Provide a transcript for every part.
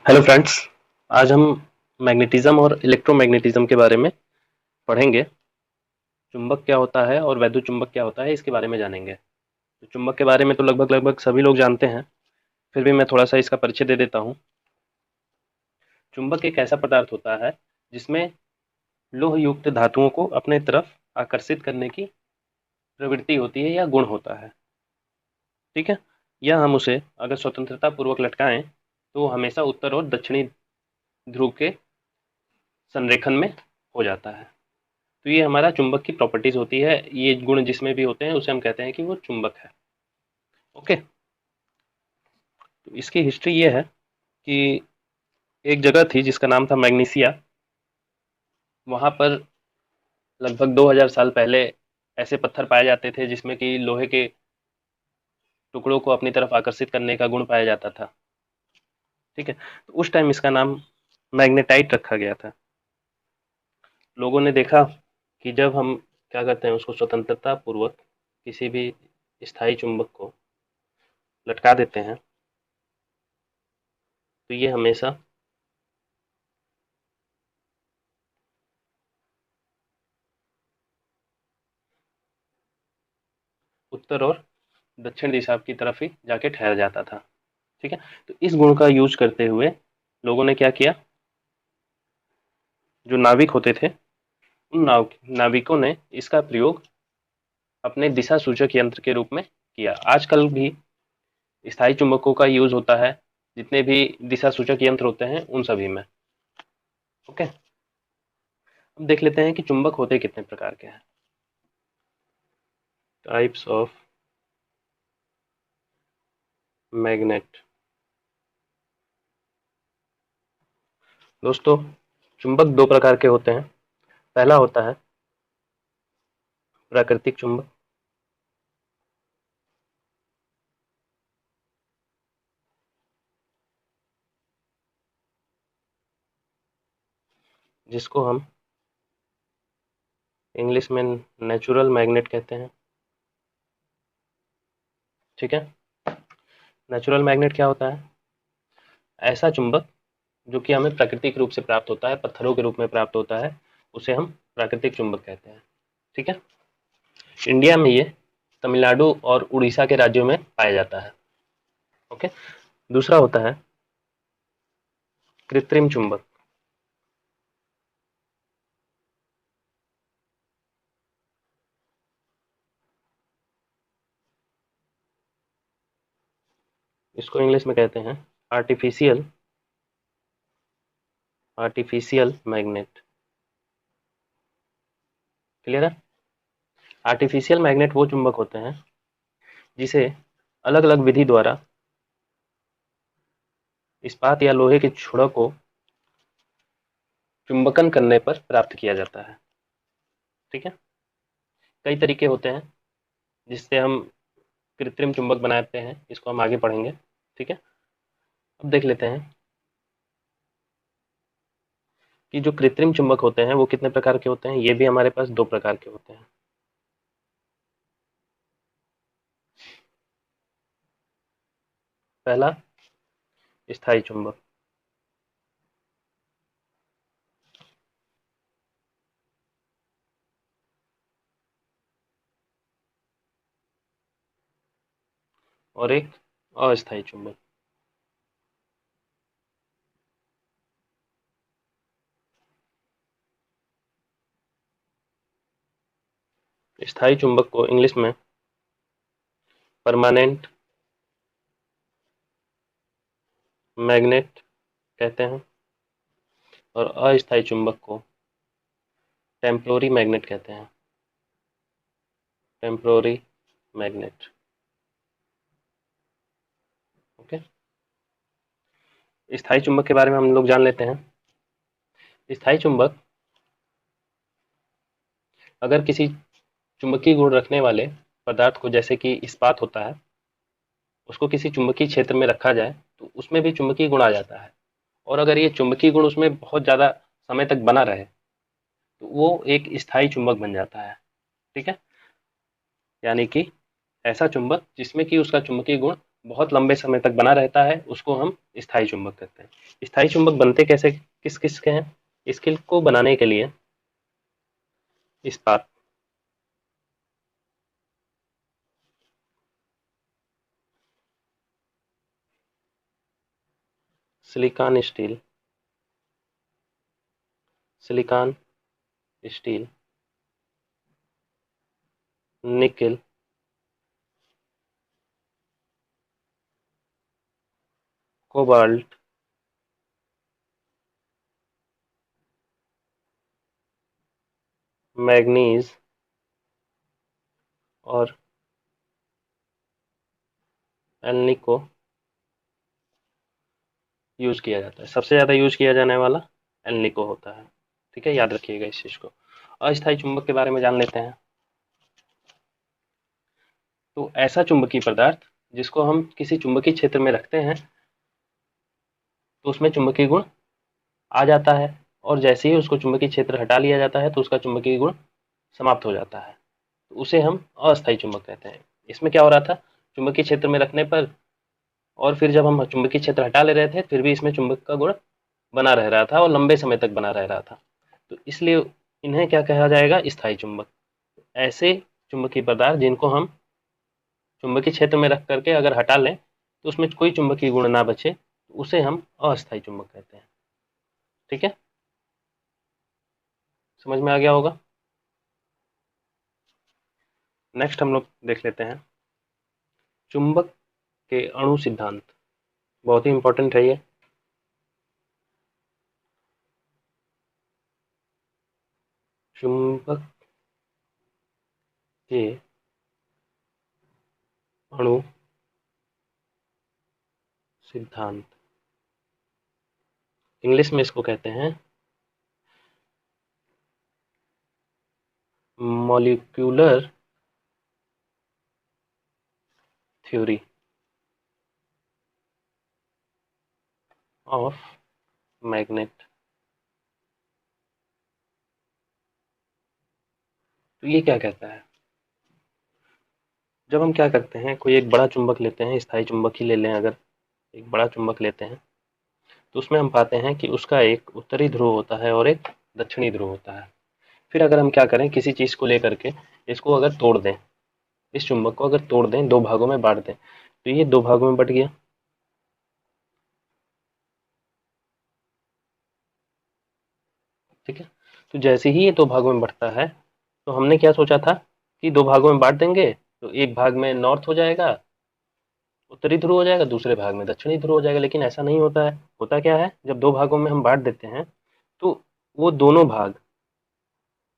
Hello friends. आज हम magnetism और इलेक्ट्रोमैग्नेटिज्म के बारे में पढ़ेंगे। चुंबक क्या होता है और वैद्युत चुंबक क्या होता है, इसके बारे में जानेंगे। तो चुंबक के बारे में तो लगभग लगभग सभी लोग जानते हैं, फिर भी मैं थोड़ा सा इसका परिचय दे देता हूँ। चुंबक एक ऐसा पदार्थ होता है जिसमें लोह युक्त धातुओं को अपने तरफ आकर्षित करने की प्रवृत्ति होती है या गुण होता है। ठीक है। या हम उसे अगर स्वतंत्रता पूर्वक लटकाएं तो हमेशा उत्तर और दक्षिणी ध्रुव के संरेखन में हो जाता है। तो ये हमारा चुंबक की प्रॉपर्टीज होती है। ये गुण जिसमें भी होते हैं उसे हम कहते हैं कि वो चुंबक है। ओके। तो इसकी हिस्ट्री ये है कि एक जगह थी जिसका नाम था मैग्नीसिया। वहां पर लगभग 2000 साल पहले ऐसे पत्थर पाए जाते थे जिसमें कि लोहे के टुकड़ों को अपनी तरफ आकर्षित करने का गुण पाया जाता था। ठीक है। तो उस टाइम इसका नाम मैग्नेटाइट रखा गया था। लोगों ने देखा कि जब हम क्या करते हैं, उसको स्वतंत्रता पूर्वक किसी भी स्थायी चुंबक को लटका देते हैं तो ये हमेशा उत्तर और दक्षिण दिशा की तरफ ही जाके ठहर जाता था। ठीक है। तो इस गुण का यूज करते हुए लोगों ने क्या किया, जो नाविक होते थे उन नाविकों ने इसका प्रयोग अपने दिशा सूचक यंत्र के रूप में किया। आजकल भी स्थायी चुंबकों का यूज होता है, जितने भी दिशा सूचक यंत्र होते हैं उन सभी में। ओके। अब देख लेते हैं कि चुंबक होते कितने प्रकार के हैं। Types of magnet. दोस्तों, चुंबक दो प्रकार के होते हैं। पहला होता है प्राकृतिक चुंबक, जिसको हम इंग्लिश में नेचुरल मैग्नेट कहते हैं। ठीक है। नेचुरल मैग्नेट क्या होता है? ऐसा चुंबक जो कि हमें प्राकृतिक रूप से प्राप्त होता है, पत्थरों के रूप में प्राप्त होता है, उसे हम प्राकृतिक चुंबक कहते हैं। ठीक है। इंडिया में ये तमिलनाडु और उड़ीसा के राज्यों में पाया जाता है। ओके। दूसरा होता है कृत्रिम चुंबक। इसको इंग्लिश में कहते हैं आर्टिफिशियल आर्टिफिशियल मैग्नेट। क्लियर है? आर्टिफिशियल मैग्नेट वो चुंबक होते हैं जिसे अलग अलग विधि द्वारा इस्पात या लोहे के छुड़ा को चुंबकन करने पर प्राप्त किया जाता है। ठीक है। कई तरीके होते हैं जिससे हम कृत्रिम चुंबक बनाते हैं, इसको हम आगे पढ़ेंगे। ठीक है। अब देख लेते हैं कि जो कृत्रिम चुंबक होते हैं वो कितने प्रकार के होते हैं। ये भी हमारे पास दो प्रकार के होते हैं। पहला स्थायी चुंबक। और एक अस्थायी चुंबक। स्थायी चुंबक को इंग्लिश में परमानेंट मैग्नेट कहते हैं और अस्थायी चुंबक को टेम्पोररी मैग्नेट कहते हैं। Temporary magnet. ओके। स्थायी चुंबक के बारे में हम लोग जान लेते हैं। स्थायी चुंबक अगर किसी चुंबकीय गुण रखने वाले पदार्थ को, जैसे कि इस्पात होता है, उसको किसी चुंबकीय क्षेत्र में रखा जाए तो उसमें भी चुंबकीय गुण आ जाता है। और अगर ये चुंबकीय गुण उसमें बहुत ज्यादा समय तक बना रहे तो वो एक स्थायी चुंबक बन जाता है। ठीक है। यानी कि ऐसा चुंबक जिसमें कि उसका चुंबकीय गुण बहुत लंबे समय तक बना रहता है उसको हम स्थायी चुंबक कहते हैं। स्थायी चुंबक बनते कैसे किस किस के हैं? इसके को बनाने के लिए इस्पात, silicon steel, silicon steel, nickel, cobalt, manganese और एल्निको यूज किया जाता है। सबसे ज़्यादा यूज किया जाने वाला एल्निको होता है। ठीक है, याद रखिएगा इस चीज़ को। अस्थायी चुंबक के बारे में जान लेते हैं। तो ऐसा चुंबकीय पदार्थ जिसको हम किसी चुंबकीय क्षेत्र में रखते हैं तो उसमें चुंबकीय गुण आ जाता है, और जैसे ही उसको चुंबकीय क्षेत्र हटा लिया जाता है तो उसका चुंबकीय गुण समाप्त हो जाता है, तो उसे हम अस्थायी चुंबक कहते हैं। इसमें क्या हो रहा था, चुंबकीय क्षेत्र में रखने पर और फिर जब हम चुंबकीय क्षेत्र हटा ले रहे थे फिर भी इसमें चुंबक का गुण बना रह रहा था और लंबे समय तक बना रह रहा था, तो इसलिए इन्हें क्या कहा जाएगा, स्थायी चुंबक। ऐसे चुंबकीय पदार्थ जिनको हम चुंबकीय क्षेत्र में रख करके अगर हटा लें तो उसमें कोई चुंबकीय गुण ना बचे तो उसे हम अस्थायी चुंबक कहते हैं। ठीक है, समझ में आ गया होगा। नेक्स्ट हम लोग देख लेते हैं चुंबक के अणु सिद्धांत। बहुत ही इंपॉर्टेंट है ये। चुंबक के अणु सिद्धांत, इंग्लिश में इसको कहते हैं मॉलिक्यूलर थ्योरी ऑफ मैग्नेट। तो ये क्या कहता है, जब हम क्या करते हैं, कोई एक बड़ा चुंबक लेते हैं, स्थायी चुंबक ही ले लें, अगर एक बड़ा चुंबक लेते हैं तो उसमें हम पाते हैं कि उसका एक उत्तरी ध्रुव होता है और एक दक्षिणी ध्रुव होता है। फिर अगर हम क्या करें, किसी चीज़ को लेकर के इसको अगर तोड़ दें, इस चुंबक को अगर तोड़ दें, दो भागों में बांट दें, तो ये दो भागों में बट गया। ठीक है, तो जैसे ही ये दो भागों में बढ़ता है तो हमने क्या सोचा था कि दो भागों में बांट देंगे तो एक भाग में नॉर्थ हो जाएगा, उत्तरी ध्रुव हो जाएगा, दूसरे भाग में दक्षिणी ध्रुव हो जाएगा। लेकिन ऐसा नहीं होता है। होता क्या है, जब दो भागों में हम बांट देते हैं तो वो दोनों भाग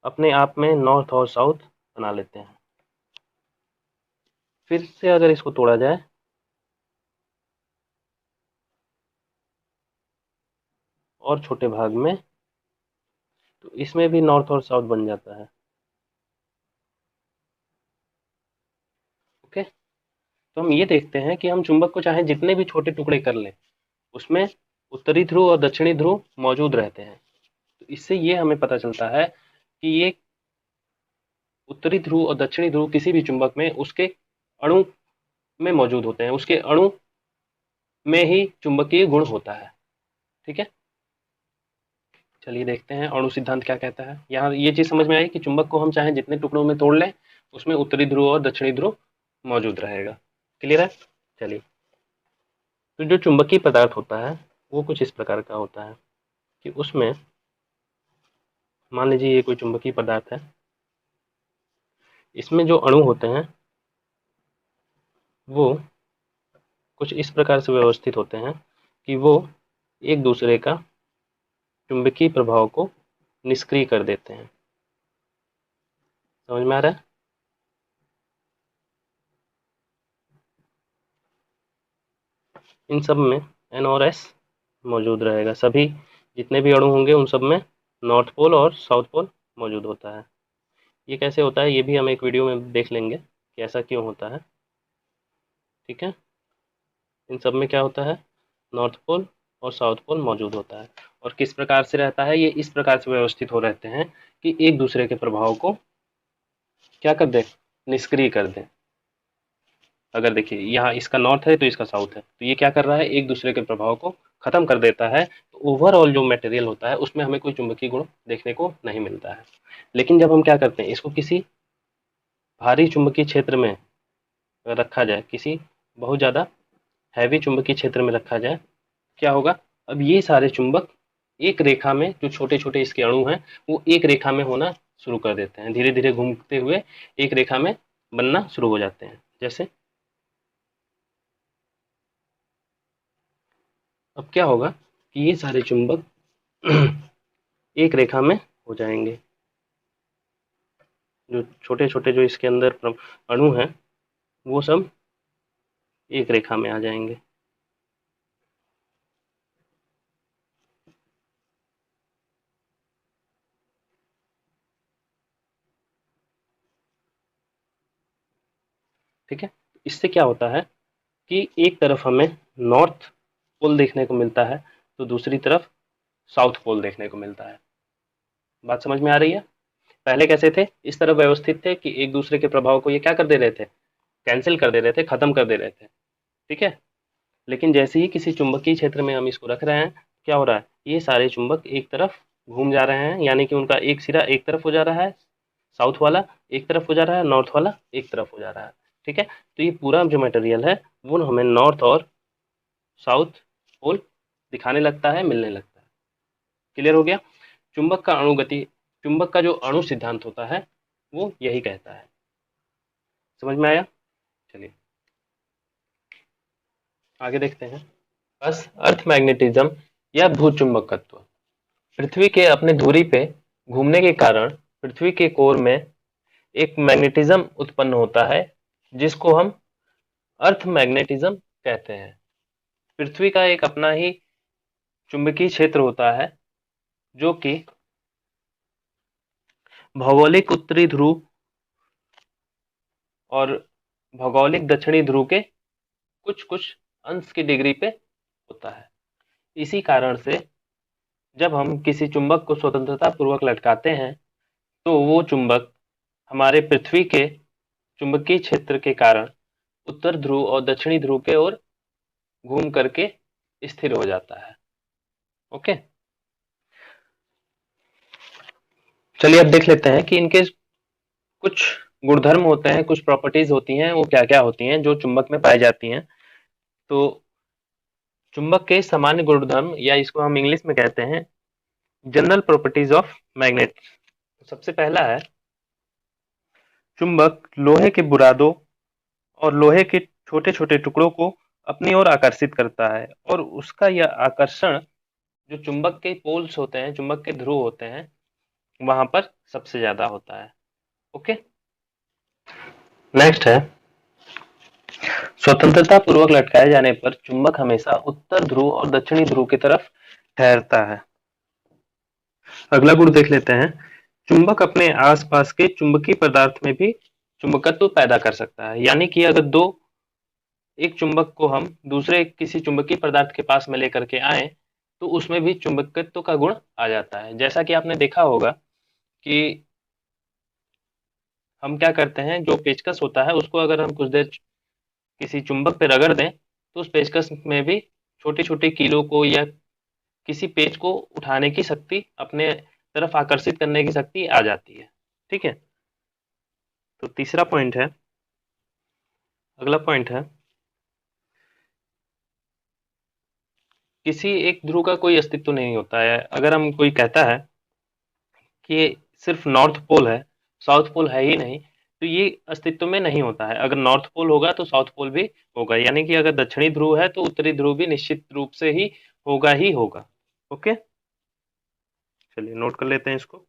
अपने आप में नॉर्थ और साउथ बना लेते हैं। फिर से अगर इसको तोड़ा जाए और छोटे भाग में, तो इसमें भी नॉर्थ और साउथ बन जाता है। ओके, तो हम ये देखते हैं कि हम चुंबक को चाहे जितने भी छोटे टुकड़े कर लें उसमें उत्तरी ध्रुव और दक्षिणी ध्रुव मौजूद रहते हैं। तो इससे ये हमें पता चलता है कि ये उत्तरी ध्रुव और दक्षिणी ध्रुव किसी भी चुंबक में उसके अणु में मौजूद होते हैं, उसके अणु में ही चुंबकीय गुण होता है। ठीक है, चलिए देखते हैं अणु सिद्धांत क्या कहता है। यहाँ ये चीज समझ में आई कि चुंबक को हम चाहे जितने टुकड़ों में तोड़ लें उसमें उत्तरी ध्रुव और दक्षिणी ध्रुव मौजूद रहेगा। क्लियर है। चलिए, तो जो चुंबकीय पदार्थ होता है वो कुछ इस प्रकार का होता है कि उसमें मान लीजिए ये कोई चुंबकीय पदार्थ है, इसमें जो अणु होते हैं वो कुछ इस प्रकार से व्यवस्थित होते हैं कि वो एक दूसरे का चुंबकीय प्रभाव को निष्क्रिय कर देते हैं। समझ में आ रहा है। इन सब में एन और एस मौजूद रहेगा। सभी जितने भी अणु होंगे उन सब में नॉर्थ पोल और साउथ पोल मौजूद होता है। ये कैसे होता है ये भी हम एक वीडियो में देख लेंगे कि ऐसा क्यों होता है। ठीक है, इन सब में क्या होता है, नॉर्थ पोल और साउथ पोल मौजूद होता है। और किस प्रकार से रहता है, ये इस प्रकार से व्यवस्थित हो रहते हैं कि एक दूसरे के प्रभाव को क्या कर दें, निष्क्रिय कर दें। अगर देखिए यहाँ इसका नॉर्थ है तो इसका साउथ है, तो ये क्या कर रहा है, एक दूसरे के प्रभाव को खत्म कर देता है। तो ओवरऑल जो मटेरियल होता है उसमें हमें कोई चुंबकीय गुण देखने को नहीं मिलता है। लेकिन जब हम क्या करते हैं, इसको किसी भारी चुंबकीय क्षेत्र में रखा जाए, किसी बहुत ज्यादा हैवी चुंबकीय क्षेत्र में रखा जाए, क्या होगा, अब ये सारे चुंबक एक रेखा में, जो छोटे छोटे इसके अणु हैं वो एक रेखा में होना शुरू कर देते हैं, धीरे धीरे घूमते हुए एक रेखा में बनना शुरू हो जाते हैं। जैसे अब क्या होगा कि ये सारे चुंबक एक रेखा में हो जाएंगे, जो छोटे छोटे जो इसके अंदर अणु हैं वो सब एक रेखा में आ जाएंगे। ठीक है, इससे क्या होता है कि एक तरफ हमें नॉर्थ पोल देखने को मिलता है, तो दूसरी तरफ साउथ पोल देखने को मिलता है। बात समझ में आ रही है? पहले कैसे थे, इस तरह व्यवस्थित थे कि एक दूसरे के प्रभाव को ये क्या कर दे रहे थे, कैंसिल कर दे रहे थे, खत्म कर दे रहे थे। ठीक है, लेकिन जैसे ही किसी चुंबकीय क्षेत्र में हम इसको रख रहे हैं, क्या हो रहा है, ये सारे चुंबक एक तरफ घूम जा रहे हैं, यानी कि उनका एक सिरा एक तरफ हो जा रहा है, साउथ वाला एक तरफ हो जा रहा है, नॉर्थ वाला एक तरफ हो जा रहा है। ठीक है, तो ये पूरा जो मटेरियल है वो हमें नॉर्थ और साउथ पोल दिखाने लगता है, मिलने लगता है। क्लियर हो गया? चुंबक का अणुगति, चुंबक का जो अणु सिद्धांत होता है वो यही कहता है। समझ में आया? चलिए आगे देखते हैं। बस अर्थ मैग्नेटिज्म या भूचुंबकत्व, पृथ्वी के अपने धुरी पे घूमने के कारण पृथ्वी के कोर में एक मैग्नेटिज्म उत्पन्न होता है, जिसको हम अर्थ मैग्नेटिज्म कहते हैं। पृथ्वी का एक अपना ही चुंबकीय क्षेत्र होता है, जो कि भौगोलिक उत्तरी ध्रुव और भौगोलिक दक्षिणी ध्रुव के कुछ कुछ अंश की डिग्री पे होता है। इसी कारण से जब हम किसी चुंबक को स्वतंत्रता पूर्वक लटकाते हैं, तो वो चुंबक हमारे पृथ्वी के चुंबकीय क्षेत्र के कारण उत्तर ध्रुव और दक्षिणी ध्रुव के ओर घूम करके स्थिर हो जाता है। ओके, चलिए अब देख लेते हैं कि इनके कुछ गुणधर्म होते हैं, कुछ प्रॉपर्टीज होती हैं, वो क्या क्या होती हैं जो चुंबक में पाई जाती हैं। तो चुंबक के सामान्य गुणधर्म, या इसको हम इंग्लिश में कहते हैं जनरल प्रॉपर्टीज ऑफ मैग्नेट। सबसे पहला है, चुंबक लोहे के बुरादों और लोहे के छोटे छोटे टुकड़ों को अपनी ओर आकर्षित करता है, और उसका यह आकर्षण जो चुंबक के पोल्स होते हैं, चुंबक के ध्रुव होते हैं, वहां पर सबसे ज्यादा होता है। ओके, नेक्स्ट है, स्वतंत्रता पूर्वक लटकाए जाने पर चुंबक हमेशा उत्तर ध्रुव और दक्षिणी ध्रुव की तरफ ठहरता है। अगला गुण देख लेते हैं, चुंबक अपने आसपास के चुंबकीय पदार्थ में भी चुंबकत्व पैदा कर सकता है। यानी कि अगर एक चुंबक को हम दूसरे किसी चुंबकीय पदार्थ के पास में लेकर के आए, तो उसमें भी चुंबकत्व का गुण आ जाता है। जैसा कि आपने देखा होगा कि हम क्या करते हैं, जो पेचकस होता है उसको अगर हम कुछ देर किसी चुंबक पे रगड़ दें, तो उस पेचकस में भी छोटी छोटी कीलों को या किसी पेच को उठाने की शक्ति, अपने तरफ आकर्षित करने की शक्ति आ जाती है। ठीक है, तो तीसरा पॉइंट है, अगला पॉइंट है, किसी एक ध्रुव का कोई अस्तित्व नहीं होता है। अगर हम कोई कहता है कि सिर्फ नॉर्थ पोल है, साउथ पोल है ही नहीं, तो ये अस्तित्व में नहीं होता है। अगर नॉर्थ पोल होगा तो साउथ पोल भी होगा, यानी कि अगर दक्षिणी ध्रुव है तो उत्तरी ध्रुव भी निश्चित रूप से ही होगा ही होगा। ओके, चलिए नोट कर लेते हैं इसको।